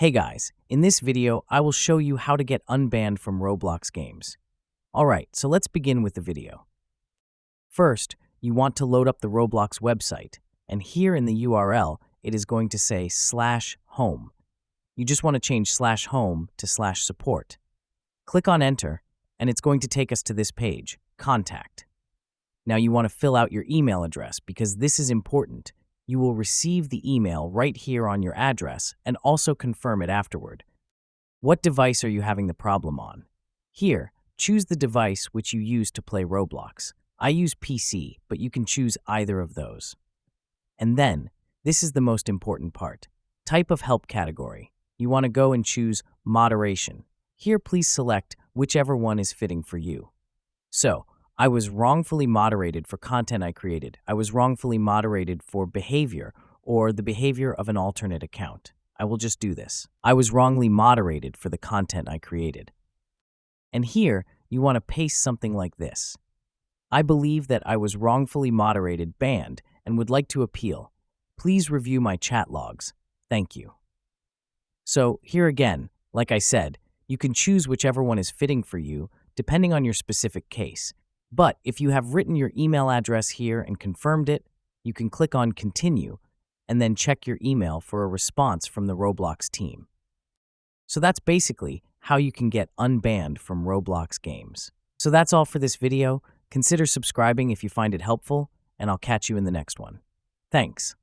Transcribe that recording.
Hey guys, in this video, I will show you how to get unbanned from Roblox games. Alright, so let's begin with the video. First, you want to load up the Roblox website, and here in the URL, it is going to say /home. You just want to change /home to /support. Click on enter, and it's going to take us to this page, contact. Now you want to fill out your email address because this is important. You will receive the email right here on your address and also confirm it afterward. What device are you having the problem on? Here, choose the device which you use to play Roblox. I use PC, but you can choose either of those. And then, this is the most important part. Type of help category. You want to go and choose moderation. Here, please select whichever one is fitting for you. So, I was wrongfully moderated for content I created. I was wrongfully moderated for behavior or the behavior of an alternate account. I will just do this. I was wrongly moderated for the content I created. And here, you want to paste something like this. I believe that I was wrongfully moderated, banned, and would like to appeal. Please review my chat logs. Thank you. So here again, like I said, you can choose whichever one is fitting for you, depending on your specific case. But if you have written your email address here and confirmed it, you can click on Continue and then check your email for a response from the Roblox team. So that's basically how you can get unbanned from Roblox games. So that's all for this video. Consider subscribing if you find it helpful, and I'll catch you in the next one. Thanks.